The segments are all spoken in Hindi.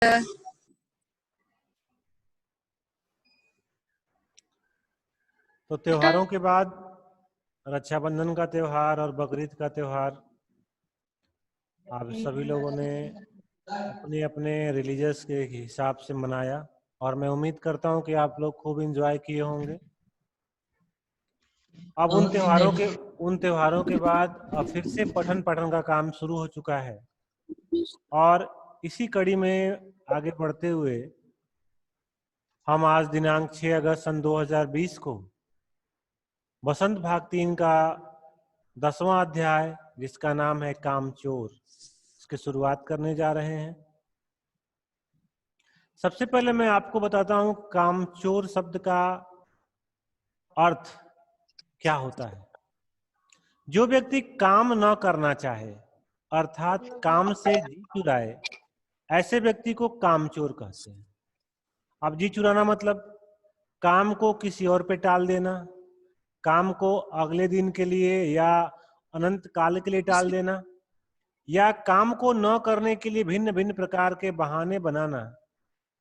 तो त्योहारों के बाद रक्षाबंधन का त्योहार और बकरीद का त्योहार आप सभी लोगों ने अपने अपने रिलीजियस के हिसाब से मनाया और मैं उम्मीद करता हूं कि आप लोग खूब एंजॉय किए होंगे। अब उन त्योहारों के बाद अब फिर से पठन पाठन का काम शुरू हो चुका है और इसी कड़ी में आगे बढ़ते हुए हम आज दिनांक 6 अगस्त सन 2020 को बसंत भाग 3 का 10वां अध्याय जिसका नाम है कामचोर, इसकी शुरुआत करने जा रहे हैं। सबसे पहले मैं आपको बताता हूं कामचोर शब्द का अर्थ क्या होता है। जो व्यक्ति काम न करना चाहे अर्थात काम से जी चुराए, ऐसे व्यक्ति को कामचोर कहते हैं। अब जी चुराना मतलब काम को किसी और पे टाल देना, काम को अगले दिन के लिए या अनंत काल के लिए टाल देना, या काम को न करने के लिए भिन्न भिन्न प्रकार के बहाने बनाना,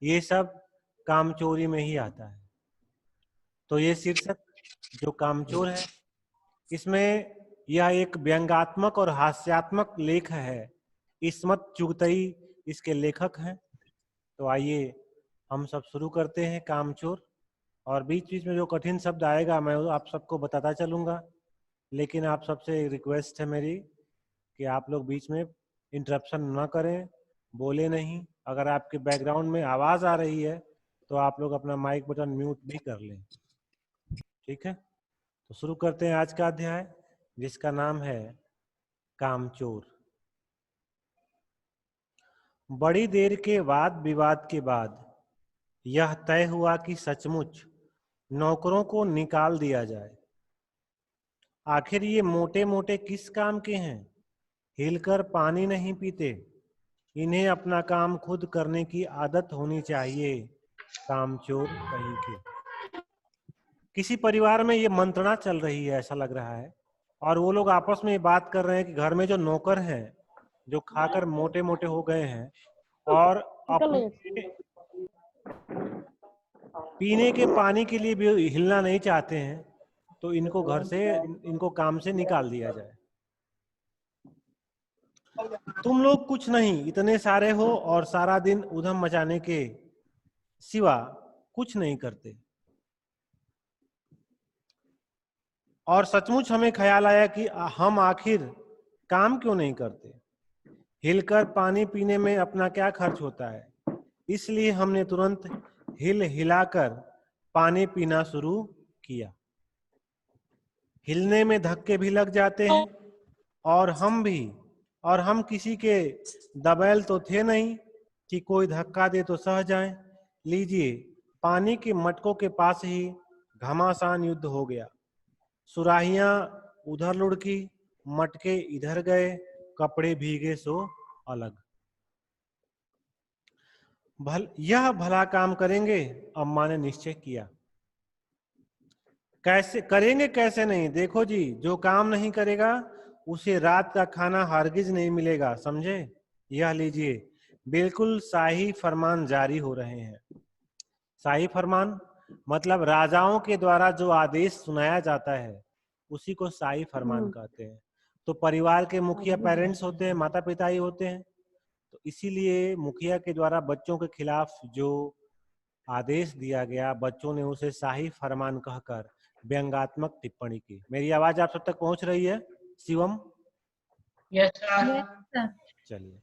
ये सब कामचोरी में ही आता है। तो ये शीर्षक जो कामचोर है, इसमें यह एक व्यंग्यात्मक और हास्यात्मक लेख है। इस्मत चुगतई इसके लेखक हैं। तो आइए हम सब शुरू करते हैं कामचोर। और बीच बीच में जो कठिन शब्द आएगा मैं आप सबको बताता चलूंगा, लेकिन आप सबसे रिक्वेस्ट है मेरी कि आप लोग बीच में इंटरप्शन ना करें, बोले नहीं। अगर आपके बैकग्राउंड में आवाज आ रही है तो आप लोग अपना माइक बटन म्यूट भी कर लें, ठीक है। तो शुरू करते हैं आज का अध्याय जिसका नाम है कामचोर। बड़ी देर के वाद विवाद के बाद यह तय हुआ कि सचमुच नौकरों को निकाल दिया जाए। आखिर ये मोटे मोटे किस काम के हैं? हिलकर पानी नहीं पीते, इन्हें अपना काम खुद करने की आदत होनी चाहिए। कामचोर कहीं के। किसी परिवार में ये मंत्रणा चल रही है ऐसा लग रहा है, और वो लोग आपस में बात कर रहे हैं कि घर में जो नौकर हैं जो खाकर मोटे मोटे हो गए हैं और अपने पीने के पानी के लिए भी हिलना नहीं चाहते हैं, तो इनको घर से इनको काम से निकाल दिया जाए। तुम लोग कुछ नहीं, इतने सारे हो और सारा दिन उधम मचाने के सिवा कुछ नहीं करते। और सचमुच हमें ख्याल आया कि हम आखिर काम क्यों नहीं करते। हिलकर पानी पीने में अपना क्या खर्च होता है, इसलिए हमने तुरंत हिलाकर पानी पीना शुरू किया। हिलने में धक्के भी लग जाते हैं और हम किसी के दबैल तो थे नहीं कि कोई धक्का दे तो सह जाएं। लीजिए, पानी के मटकों के पास ही घमासान युद्ध हो गया। सुराहियां उधर लुढ़की, मटके इधर गए, कपड़े भीगे सो अलग। यह भला काम करेंगे, अम्मा ने निश्चय किया। कैसे करेंगे, कैसे नहीं? देखो जी, जो काम नहीं करेगा उसे रात का खाना हरगिज नहीं मिलेगा, समझे? यह लीजिए, बिल्कुल शाही फरमान जारी हो रहे हैं। शाही फरमान मतलब राजाओं के द्वारा जो आदेश सुनाया जाता है उसी को शाही फरमान कहते हैं। तो परिवार के मुखिया पेरेंट्स होते हैं, माता पिता ही होते हैं। तो इसीलिए मुखिया के द्वारा बच्चों के खिलाफ जो आदेश दिया गया, बच्चों ने उसे शाही फरमान कहकर व्यंग्यात्मक टिप्पणी की। मेरी आवाज आप सब तक पहुंच रही है? शिवम? Yes sir. चलिए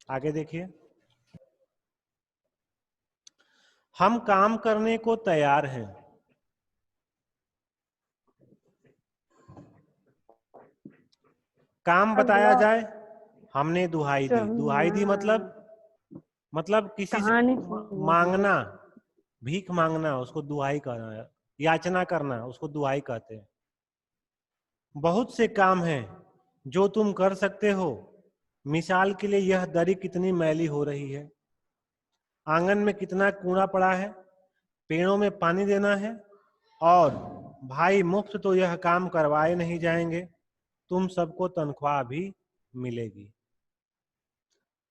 आगे देखिए। हम काम करने को तैयार हैं। काम बताया जाए, हमने दुहाई दी। दुहाई दी मतलब किसी से मांगना, भीख मांगना, उसको दुहाई कहना। याचना करना उसको दुहाई कहते हैं। बहुत से काम हैं जो तुम कर सकते हो। मिसाल के लिए यह दरी कितनी मैली हो रही है, आंगन में कितना कूड़ा पड़ा है, पेड़ों में पानी देना है, और भाई मुफ्त तो यह काम करवाए नहीं जाएंगे, तुम सबको तनख्वाह भी मिलेगी।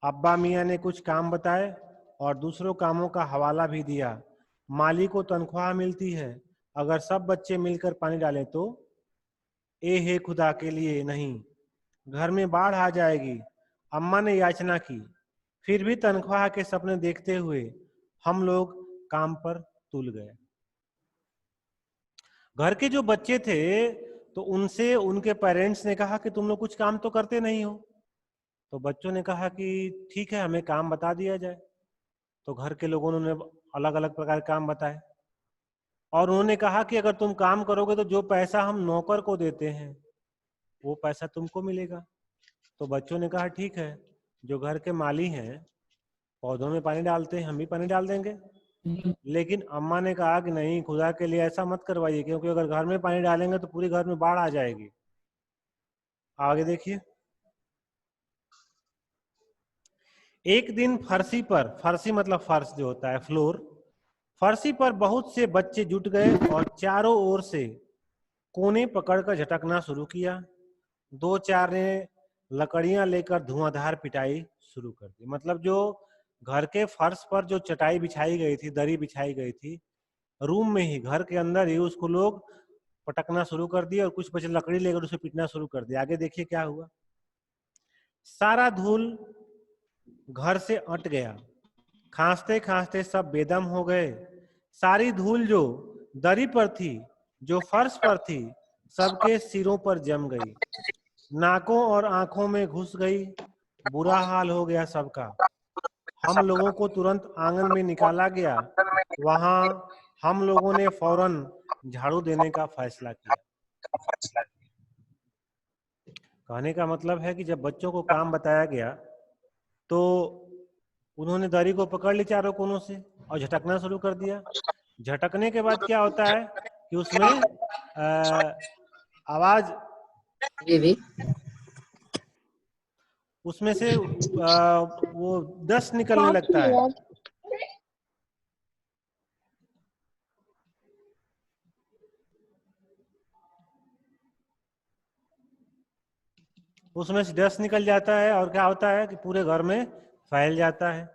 अब्बा मियाँ ने कुछ काम बताए और दूसरों कामों का हवाला भी दिया। माली को तनख्वाह मिलती है, अगर सब बच्चे मिलकर पानी डालें तो? ए हे खुदा के लिए नहीं, घर में बाढ़ आ जाएगी। अम्मा ने याचना की। फिर भी तनख्वाह के सपने देखते हुए हम लोग काम पर तुल गए। घर के जो बच्चे थे तो उनसे उनके पेरेंट्स ने कहा कि तुम लोग कुछ काम तो करते नहीं हो। तो बच्चों ने कहा कि ठीक है, हमें काम बता दिया जाए। तो घर के लोगों ने अलग अलग प्रकार के काम बताए और उन्होंने कहा कि अगर तुम काम करोगे तो जो पैसा हम नौकर को देते हैं वो पैसा तुमको मिलेगा। तो बच्चों ने कहा ठीक है, जो घर के माली हैं पौधों में पानी डालते हैं, हम भी पानी डाल देंगे। लेकिन अम्मा ने कहा कि नहीं, खुदा के लिए ऐसा मत करवाइए, क्योंकि अगर घर में पानी डालेंगे तो पूरे घर में बाढ़ आ जाएगी। आगे देखिए। एक दिन फर्शी पर, फर्शी मतलब फर्श जो होता है, फ्लोर, फर्शी पर बहुत से बच्चे जुट गए और चारों ओर से कोने पकड़कर झटकना शुरू किया। दो चार ने लकड़ियां लेकर धुआंधार पिटाई शुरू कर दी। मतलब जो घर के फर्श पर जो चटाई बिछाई गई थी, दरी बिछाई गई थी, रूम में ही, घर के अंदर ही उसको लोग पटकना शुरू कर दिया और कुछ बच्चे लकड़ी लेकर उसे पीटना शुरू कर दिया। आगे देखिए क्या हुआ। सारा धूल घर से अट गया, खांसते खांसते सब बेदम हो गए। सारी धूल जो दरी पर थी, जो फर्श पर थी, सबके सिरों पर जम गई, नाकों और आंखों में घुस गई। बुरा हाल हो गया सबका। हम लोगों को तुरंत आंगन में निकाला गया। वहां हम लोगों ने फौरन झाड़ू देने का फैसला किया। कहने का मतलब है कि जब बच्चों को काम बताया गया तो उन्होंने दरी को पकड़ ली चारों कोनों से और झटकना शुरू कर दिया। झटकने के बाद क्या होता है कि उसमें आवाज, उसमें से वो डस्ट निकलने लगता है। उसमें से डस्ट निकल जाता है और क्या होता है कि पूरे घर में फैल जाता है।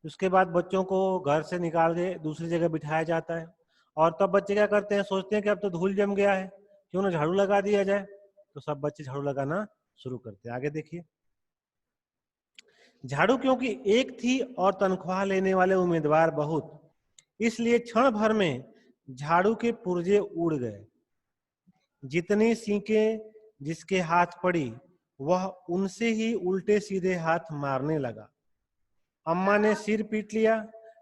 उसके बाद बच्चों को घर से निकाल के दूसरी जगह बिठाया जाता है और तब बच्चे क्या करते हैं, सोचते हैं कि अब तो धूल जम गया है, क्यों ना झाड़ू लगा दिया जाए। तो सब बच्चे झाड़ू लगाना शुरू करते हैं। आगे देखिए। झाड़ू क्योंकि एक थी और तनख्वाह लेने वाले उम्मीदवार बहुत, इसलिए क्षण भर में झाड़ू के पुर्जे उड़ गए। जितनी सीखें जिसके हाथ पड़ी वह उनसे ही उल्टे सीधे हाथ मारने लगा। अम्मा ने सिर पीट लिया।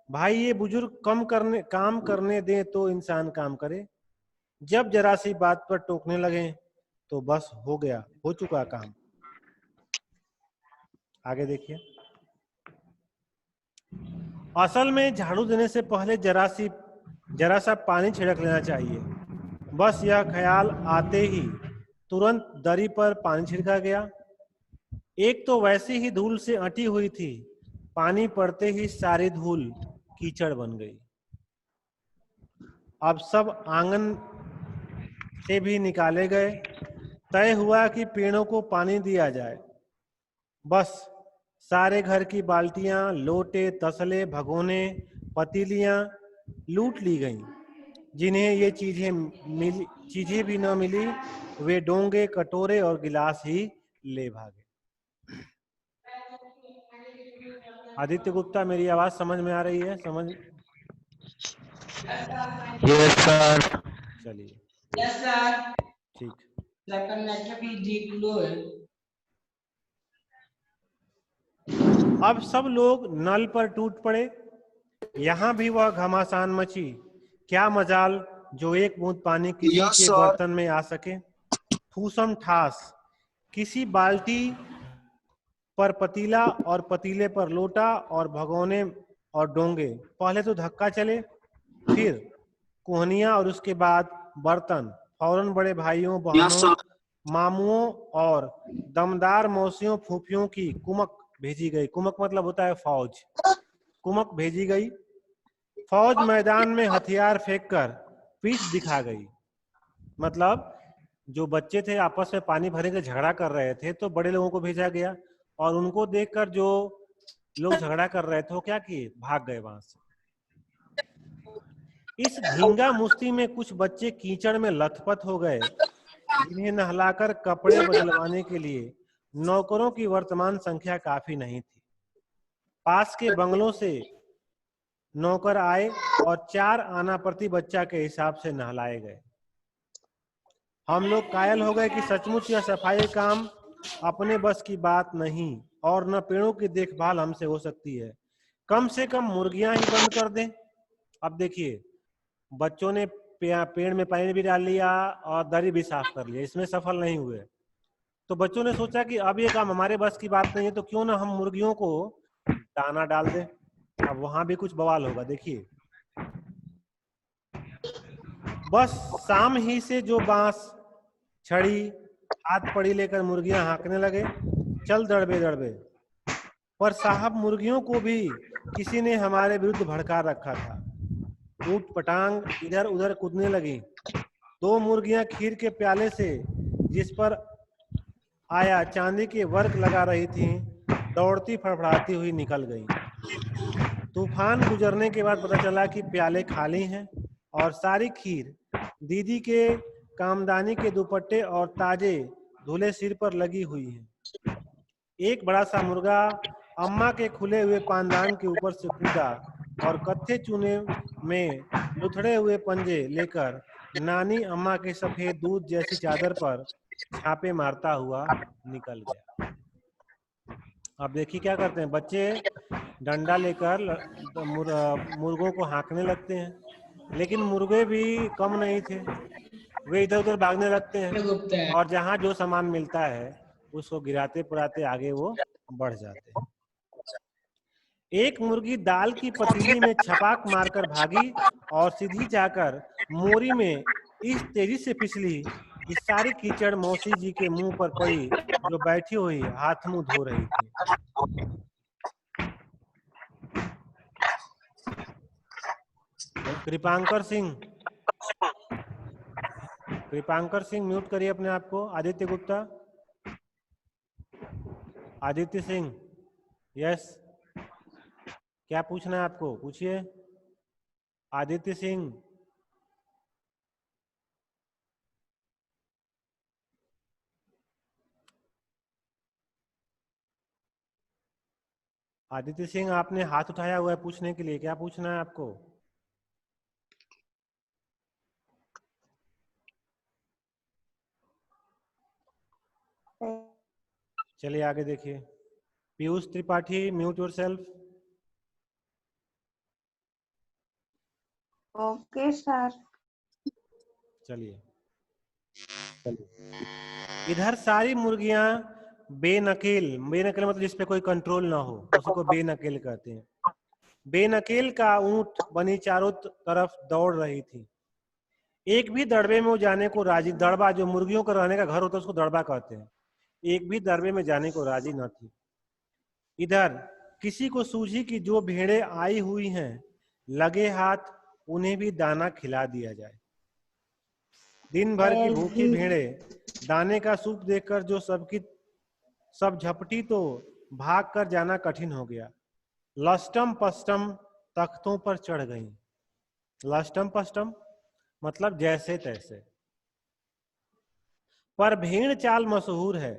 भाई ये बुजुर्ग काम करने दे तो इंसान काम करे, जब जरा सी बात पर टोकने लगे तो बस हो गया, हो चुका काम। आगे देखिए। असल में झाड़ू देने से पहले जरा सा पानी छिड़क लेना चाहिए। बस यह ख्याल आते ही तुरंत दरी पर पानी छिड़का गया। एक तो वैसे ही धूल से अटी हुई थी, पानी पड़ते ही सारी धूल कीचड़ बन गई। अब सब आंगन से भी निकाले गए। तय हुआ कि पेड़ों को पानी दिया जाए। बस सारे घर की बाल्टियां, लोटे, तसले, भगोने, पतीलियां लूट ली गईं। जिन्हें ये चीजें भी न मिली, वे डोंगे, कटोरे और गिलास ही ले भागे। आदित्य गुप्ता, मेरी आवाज समझ में आ रही है? समझ? Yes sir. चलिए यस सर। ठीक। अब सब लोग नल पर टूट पड़े। यहां भी वह घमासान मची। क्या मजाल जो एक बूंद पानी किसी के बर्तन में आ सके। ठूसम ठास, किसी बाल्टी पर पतीला और पतीले पर लोटा और भगोने और डोंगे। पहले तो धक्का चले, फिर कोहनियां और उसके बाद बर्तन। फौरन बड़े भाइयों, बहनों, मामुओं और दमदार मौसियों, फूफियों की कुमक भेजी गई। कुमक मतलब होता है फौज। कुमक भेजी गई। फौज मैदान में हथियार फेंककर पीठ दिखा गई। मतलब जो बच्चे थे आपस में पानी भरने का झगड़ा कर रहे थे, तो बड़े लोगों को भेजा गया और उनको देखकर जो लोग झगड़ा कर रहे थे, वो क्या किए, भाग गए वहां से। इस धींगा मुश्ती में कुछ बच्चे कीचड़ में लथपथ हो गए, जिन्हें नहलाकर कपड़े बदलवाने के लिए नौकरों की वर्तमान संख्या काफी नहीं थी। पास के बंगलों से नौकर आए और 4 आना प्रति बच्चा के हिसाब से नहलाए गए। हम लोग कायल हो गए कि सचमुच यह सफाई काम अपने बस की बात नहीं, और न पेड़ों की देखभाल हमसे हो सकती है। कम से कम मुर्गियां ही बंद कर दें। अब देखिए, बच्चों ने पेड़ में पानी भी डाल लिया और दरी भी साफ कर लिया, इसमें सफल नहीं हुए। तो बच्चों ने सोचा कि अब ये काम हमारे बस की बात नहीं है, तो क्यों ना हम मुर्गियों को दाना डाल दें। अब वहां भी कुछ बवाल होगा, देखिए। बस शाम ही से जो बांस, छड़ी, हाथ पड़ी लेकर मुर्गियां हाँकने लगे, चल दड़बे दड़बे। पर साहब, मुर्गियों को भी किसी ने हमारे विरुद्ध भड़का रखा था। ऊट पटांग इधर उधर कूदने लगी। 2 मुर्गियां खीर के प्याले से, जिस पर आया चांदी के वर्क लगा रही थीं, दौड़ती फड़फड़ाती हुई निकल गई। तूफान गुजरने के बाद पता चला कि प्याले खाली हैं और सारी खीर दीदी के कामदानी के दुपट्टे और ताजे धुले सिर पर लगी हुई है। एक बड़ा सा मुर्गा अम्मा के खुले हुए पानदान के ऊपर से कूदा और कत्थे चूने में लुथड़े हुए पंजे लेकर नानी अम्मा के सफेद दूध जैसी चादर पर छापे मारता हुआ निकल गया। अब देखिए क्या करते हैं बच्चे, डंडा लेकर मुर्गों को हाँकने लगते हैं, लेकिन मुर्गे भी कम नहीं थे, वे इधर उधर भागने लगते हैं और जहां जो सामान मिलता है उसको गिराते पुराते आगे वो बढ़ जाते हैं। एक मुर्गी दाल की पतीली में छपाक मारकर भागी और सीधी जाकर मोरी में इस तेजी से फिसली कि सारी कीचड़ मौसी जी के मुंह पर पड़ी, जो बैठी हुई हाथ मुंह धो रही थी। कृपांकर सिंह म्यूट करिए अपने आप को। आदित्य गुप्ता, आदित्य सिंह, यस, क्या पूछना है आपको, पूछिए। आदित्य सिंह, आदित्य सिंह, आपने हाथ उठाया हुआ है पूछने के लिए, क्या पूछना है आपको? चलिए आगे देखिए। Piyush Tripathi, mute yourself. Okay sir. चलिए, इधर सारी मुर्गियां बेनकेल मतलब जिसपे कोई कंट्रोल ना हो, उसी को बेनकेल कहते हैं। बेनकेल का ऊंट बनी चारों तरफ दौड़ रही थी। एक भी दड़बे में वो जाने को राजी, दड़बा जो मुर्गियों का रहने का घर होता है उसको दड़बा कहते हैं, एक भी दड़बे में जाने को राजी न थी। इधर किसी को सूझी कि जो भेड़ें आई हुई हैं, लगे हाथ उन्हें भी दाना खिला दिया जाए। दिन भर की भूखी भेड़ें दाने का सूप देखकर जो सब झपटी तो भाग कर जाना कठिन हो गया। लस्टम पस्टम तख्तों पर चढ़ गईं। लस्टम पस्टम मतलब जैसे तैसे। पर भेड़ चाल मशहूर है,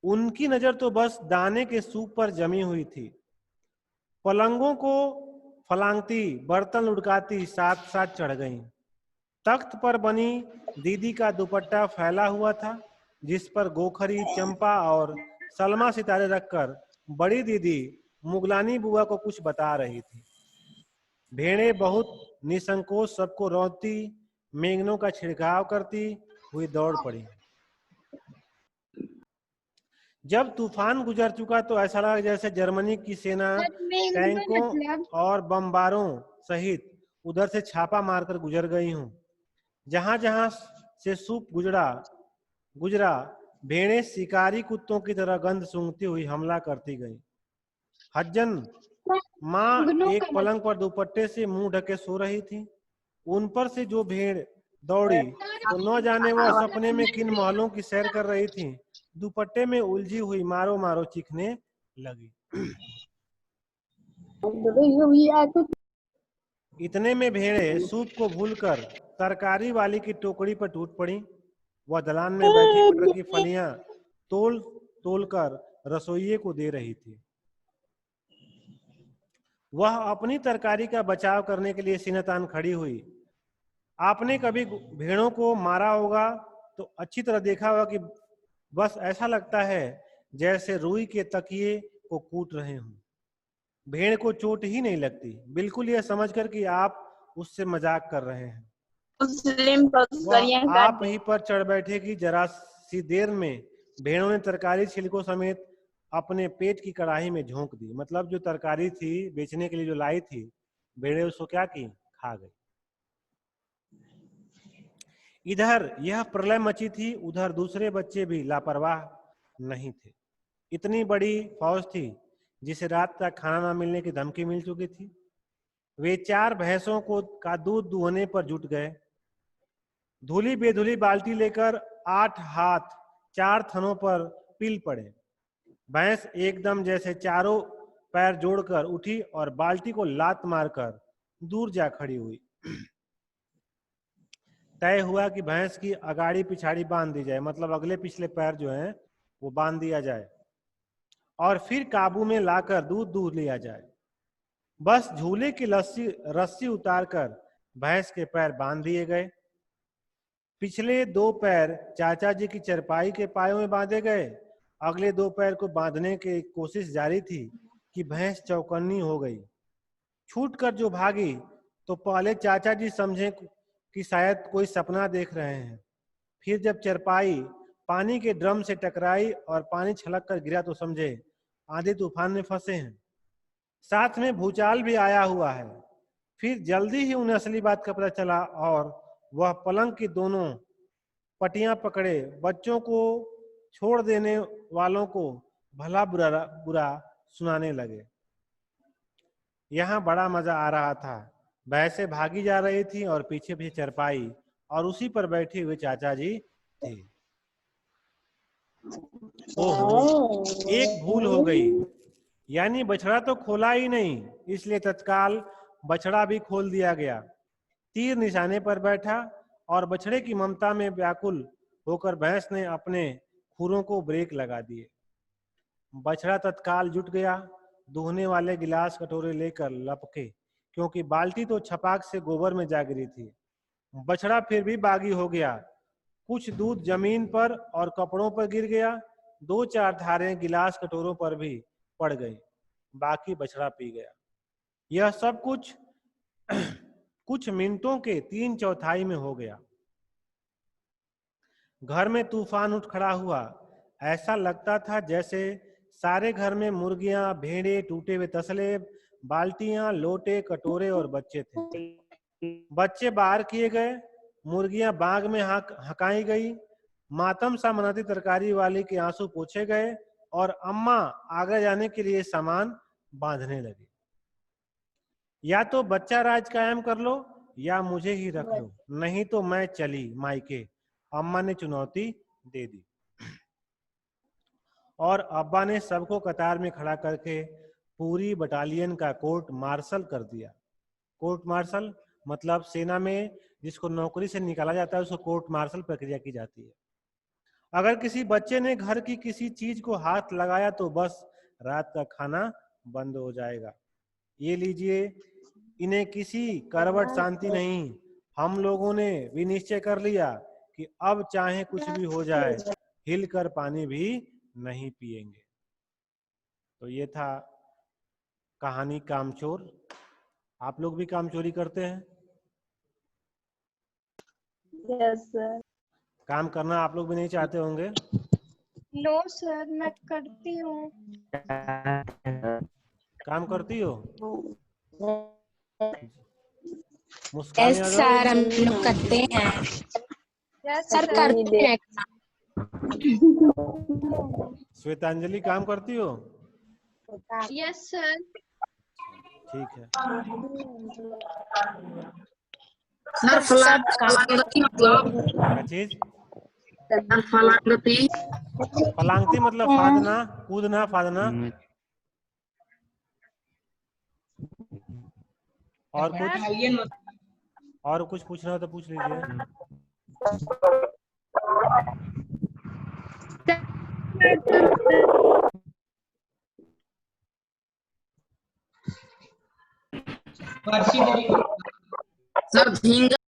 उनकी नजर तो बस दाने के सूप पर जमी हुई थी। पलंगों को फलांगती, बर्तन लुढ़काती साथ साथ चढ़ गईं। तख्त पर बनी दीदी का दुपट्टा फैला हुआ था, जिस पर गोखरी, चंपा और सलमा सितारे रखकर बड़ी दीदी मुगलानी बुआ को कुछ बता रही थी। भेड़ें बहुत निसंकोच सबको रौंदती, मेंगनों का छिड़काव करती हुई दौड़ पड़ी। जब तूफान गुजर चुका तो ऐसा लगा जैसे जर्मनी की सेना टैंकों और बमबारों सहित उधर से छापा मारकर गुजर गई हूं। जहां जहां से सूप गुजरा भेड़ें शिकारी कुत्तों की तरह गंध सूंघती हुई हमला करती गईं। हज्जन माँ एक पलंग पर दुपट्टे से मुंह ढके सो रही थी। उन पर से जो भेड़ दौड़ी तो न जाने वह सपने में किन महलों की सैर कर रही थी, दुपट्टे में उलझी हुई मारो मारो चीखने लगी। इतने में भेड़ें सूप को भूलकर तरकारी वाली की टोकरी पर टूट पड़ी। वह दलान में बैठी मटर की फलियां तोल तोल कर रसोइये को दे रही थी। वह अपनी तरकारी का बचाव करने के लिए सीना तान खड़ी हुई। आपने कभी भेड़ों को मारा होगा तो अच्छी तरह देखा होगा कि बस ऐसा लगता है जैसे रुई के तकिए को कूट रहे हों। भेड़ को चोट ही नहीं लगती, बिल्कुल यह समझकर कि आप उससे मजाक कर रहे हैं। वह आप ही पर चढ़ बैठेगी। जरा सी देर में भेड़ों ने तरकारी छिलकों समेत अपने पेट की कड़ाही में झोंक दी। मतलब जो तरकारी थी बेचने के लिए जो लाई थी, भेड़ें उसको क्या की, खा गई। इधर यह प्रलय मची थी, उधर दूसरे बच्चे भी लापरवाह नहीं थे। इतनी बड़ी फौज थी जिसे रात तक खाना न मिलने की धमकी मिल चुकी थी। वे 4 भैंसों का दूध दुहने पर जुट गए। धुली बेधुली बाल्टी लेकर 8 हाथ 4 थनों पर पिल पड़े। भैंस एकदम जैसे चारों पैर जोड़कर उठी और बाल्टी को लात मारकर दूर जा खड़ी हुई। तय हुआ कि भैंस की अगाड़ी पिछाड़ी बांध दी जाए, मतलब अगले पिछले पैर जो हैं वो बांध दिया जाए और फिर काबू में लाकर दूध दूध लिया जाए। बस झूले की रस्सी उतारकर भैंस के पैर बांध दिए गए। पिछले 2 पैर चाचा जी की चरपाई के पायों में बांधे गए। अगले 2 पैर को बांधने की कोशिश जारी थी कि भैंस चौकन्नी हो गई। छूटकर जो भागी तो पहले चाचा जी समझे कि शायद कोई सपना देख रहे हैं। फिर जब चरपाई पानी के ड्रम से टकराई और पानी छलक कर गिरा तो समझे आंधी तूफान में फंसे हैं, साथ में भूचाल भी आया हुआ है। फिर जल्दी ही उन्हें असली बात का पता चला और वह पलंग की दोनों पटियां पकड़े बच्चों को छोड़ देने वालों को भला बुरा सुनाने लगे। यहाँ बड़ा मजा आ रहा था। भैंसें भागी जा रही थी और पीछे पीछे चरपाई और उसी पर बैठे हुए चाचा जी थे। ओहो, एक भूल हो गई, यानी बछड़ा तो खोला ही नहीं, इसलिए तत्काल बछड़ा भी खोल दिया गया। तीर निशाने पर बैठा और बछड़े की ममता में व्याकुल होकर भैंस ने अपने खुरों को ब्रेक लगा दिए। बछड़ा तत्काल जुट गया। दूहने वाले गिलास कटोरे लेकर लपके, क्योंकि बाल्टी तो छपाक से गोबर में जा गिरी थी। बछड़ा फिर भी बागी हो गया। कुछ दूध जमीन पर और कपड़ों पर गिर गया। 2-4 धारें गिलास कटोरों पर भी पड़ गई। बाकी बछड़ा पी गया। यह सब कुछ कुछ मिनटों के 3/4 में हो गया। घर में तूफान उठ खड़ा हुआ। ऐसा लगता था जैसे सारे घर में मुर्गियां, भेड़े, टूटे हुए तसले, बाल्टियां, लोटे, कटोरे और बच्चे थे। बच्चे बाहर किए गए, मुर्गियां बाग में हकाई गई, मातम सा मनाती तरकारी वाली के आंसू पोछे गए और अम्मा आगे जाने के लिए सामान बांधने लगी। या तो बच्चा राज कायम कर लो या मुझे ही रख लो, नहीं तो मैं चली मायके, अम्मा ने चुनौती दे दी। और अब्बा ने सबको कतार में खड़ा करके पूरी बटालियन का कोर्ट मार्शल कर दिया। कोर्ट मार्शल मतलब सेना में जिसको नौकरी से निकाला जाता है उसको कोर्ट मार्शल प्रक्रिया की जाती है। अगर किसी बच्चे ने घर की किसी चीज को हाथ लगाया तो बस रात का खाना बंद हो जाएगा। ये लीजिए, इन्हें किसी करवट शांति नहीं। हम लोगों ने भी निश्चय कर लिया कि अब चाहे कुछ भी हो जाए हिलकर पानी भी नहीं पिएंगे। तो ये था कहानी कामचोर। आप लोग भी कामचोरी करते हैं? Yes sir. काम करना आप लोग भी नहीं चाहते होंगे? नो सर, मैं करती हूँ। काम करती हो? मुस्कान यस यादव? सर, हम लोग करते हैं। सर करते हैं। श्वेतांजलि काम करती हो? Yes sir. ठीक है। सर फलांगती मतलब क्या चीज? फलांगती फलांगती मतलब फादना, कूदना, फादना। और कुछ बटालियन मतलब और कुछ पूछना हो तो पूछ लीजिए। पर्ची तरीके सर झींगा